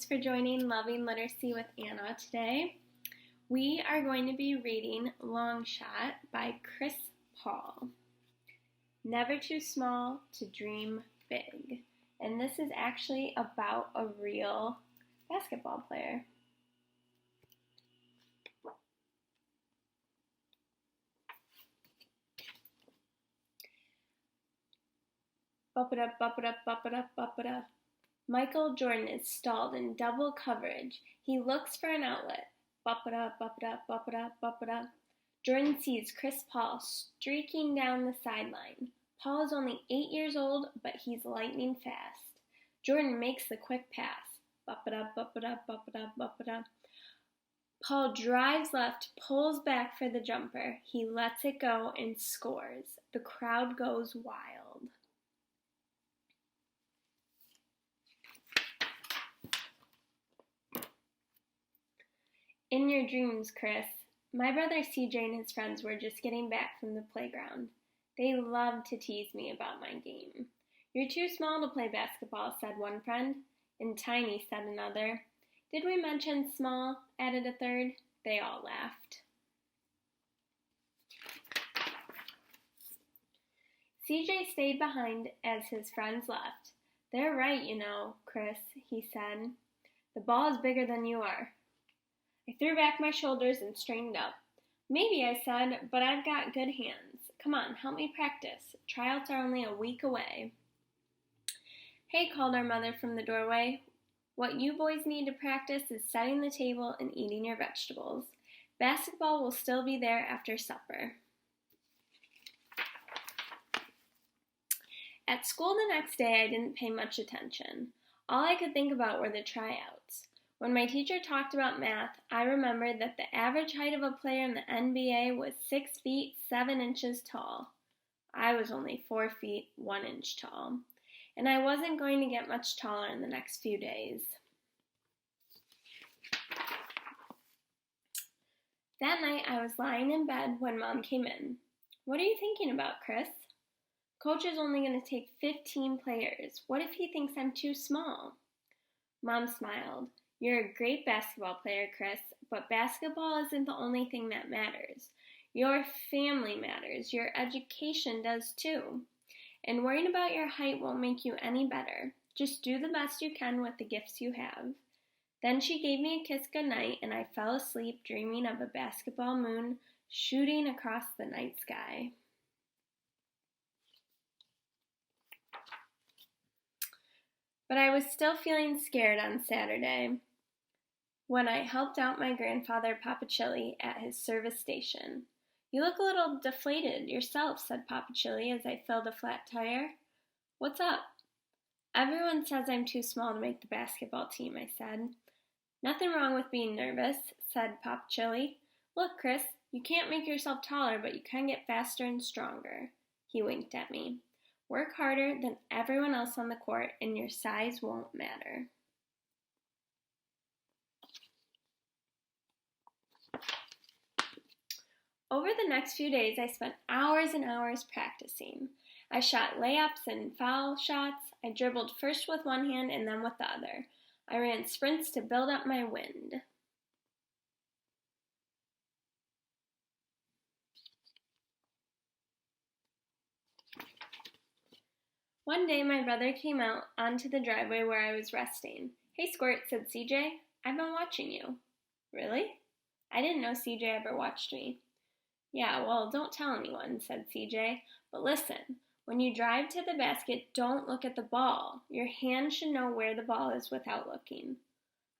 for joining Loving Literacy with Anna today. We are going to be reading Long Shot by Chris Paul. Never too small to dream big. And this is actually about a real basketball player. Bop it up, bop it up, bop it up, bop it up. Michael Jordan is stalled in double coverage. He looks for an outlet. Bop it up, bop it up, bop it up, bop it up. Jordan sees Chris Paul streaking down the sideline. Paul is only 8 years old, but he's lightning fast. Jordan makes the quick pass. Bop it up, bop it up, bop it up, bop it up. Paul drives left, pulls back for the jumper. He lets it go and scores. The crowd goes wild. In your dreams, Chris. My brother CJ and his friends were just getting back from the playground. They loved to tease me about my game. You're too small to play basketball, said one friend, and tiny, said another. Did we mention small? Added a third. They all laughed. CJ stayed behind as his friends left. They're right, you know, Chris, he said. The ball is bigger than you are. I threw back my shoulders and straightened up. Maybe, I said, but I've got good hands. Come on, help me practice. Tryouts are only a week away. Hey, called our mother from the doorway. What you boys need to practice is setting the table and eating your vegetables. Basketball will still be there after supper. At school the next day, I didn't pay much attention. All I could think about were the tryouts. When my teacher talked about math, I remembered that the average height of a player in the NBA was 6 feet 7 inches tall. I was only 4 feet 1 inch tall, and I wasn't going to get much taller in the next few days. That night, I was lying in bed when Mom came in. What are you thinking about, Chris? Coach is only going to take 15 players. What if he thinks I'm too small? Mom smiled. You're a great basketball player, Chris, but basketball isn't the only thing that matters. Your family matters. Your education does too. And worrying about your height won't make you any better. Just do the best you can with the gifts you have. Then she gave me a kiss goodnight, and I fell asleep dreaming of a basketball moon shooting across the night sky. But I was still feeling scared on Saturday when I helped out my grandfather Papachilli at his service station. You look a little deflated yourself, said Papachilli as I filled a flat tire. What's up? Everyone says I'm too small to make the basketball team, I said. Nothing wrong with being nervous, said Papachilli. Look, Chris, you can't make yourself taller, but you can get faster and stronger. He winked at me. Work harder than everyone else on the court, and your size won't matter. Over the next few days, I spent hours and hours practicing. I shot layups and foul shots. I dribbled first with one hand and then with the other. I ran sprints to build up my wind. One day, my brother came out onto the driveway where I was resting. Hey, Squirt, said CJ. I've been watching you. Really? I didn't know CJ ever watched me. Yeah, well, don't tell anyone, said CJ. But listen, when you drive to the basket, don't look at the ball. Your hand should know where the ball is without looking.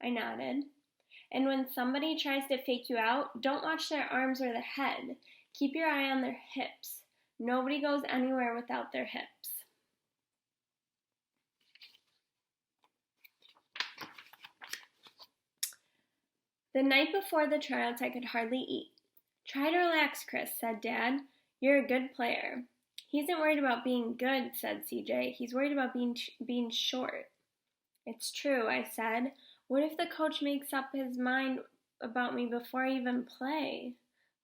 I nodded. And when somebody tries to fake you out, don't watch their arms or their head. Keep your eye on their hips. Nobody goes anywhere without their hips. The night before the tryouts, I could hardly eat. Try to relax, Chris, said Dad. You're a good player. He isn't worried about being good, said CJ. He's worried about being short. It's true, I said. What if the coach makes up his mind about me before I even play?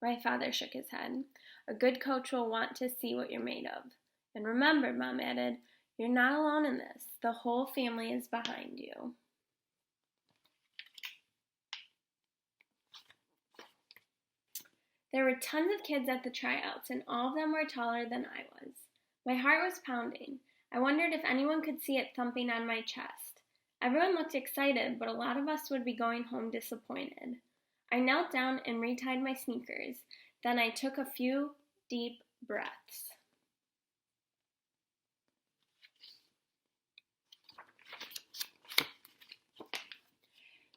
My father shook his head. A good coach will want to see what you're made of. And remember, Mom added, you're not alone in this. The whole family is behind you. There were tons of kids at the tryouts, and all of them were taller than I was. My heart was pounding. I wondered if anyone could see it thumping on my chest. Everyone looked excited, but a lot of us would be going home disappointed. I knelt down and retied my sneakers. Then I took a few deep breaths.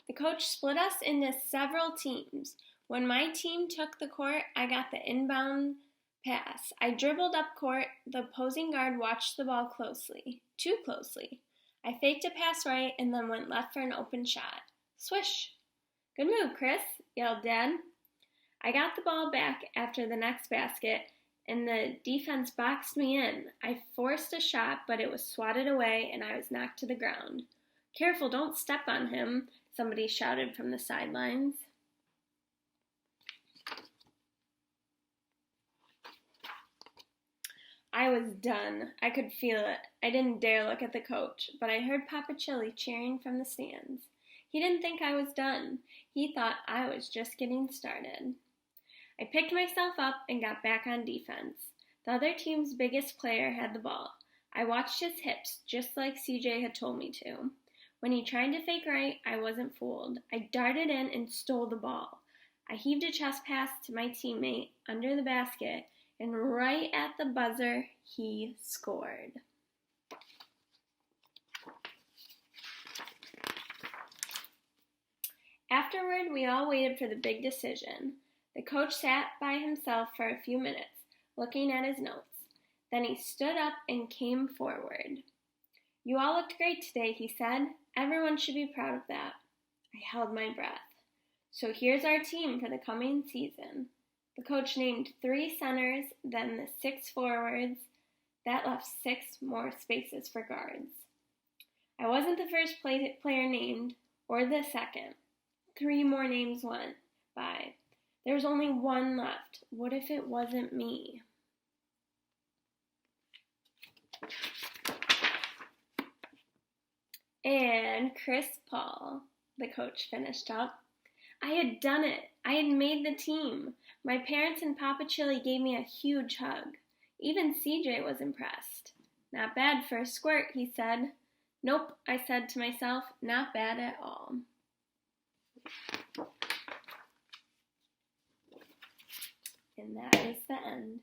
The coach split us into several teams. When my team took the court, I got the inbound pass. I dribbled up court. The opposing guard watched the ball closely, too closely. I faked a pass right and then went left for an open shot. Swish! Good move, Chris, yelled Dad. I got the ball back after the next basket, and the defense boxed me in. I forced a shot, but it was swatted away, and I was knocked to the ground. Careful, don't step on him, somebody shouted from the sidelines. I was done. I could feel it. I didn't dare look at the coach, but I heard Papa Chili cheering from the stands. He didn't think I was done. He thought I was just getting started. I picked myself up and got back on defense. The other team's biggest player had the ball. I watched his hips, just like CJ had told me to. When he tried to fake right, I wasn't fooled. I darted in and stole the ball. I heaved a chest pass to my teammate under the basket, and right at the buzzer, he scored. Afterward, we all waited for the big decision. The coach sat by himself for a few minutes, looking at his notes. Then he stood up and came forward. You all looked great today, he said. Everyone should be proud of that. I held my breath. So here's our team for the coming season. The coach named 3 centers, then the 6 forwards. That left 6 more spaces for guards. I wasn't the first player named, or the second. 3 more names went by. There was only 1 left. What if it wasn't me? And Chris Paul, the coach finished up. I had done it. I had made the team. My parents and Papa Chili gave me a huge hug. Even CJ was impressed. Not bad for a squirt, he said. Nope, I said to myself, not bad at all. And that is the end.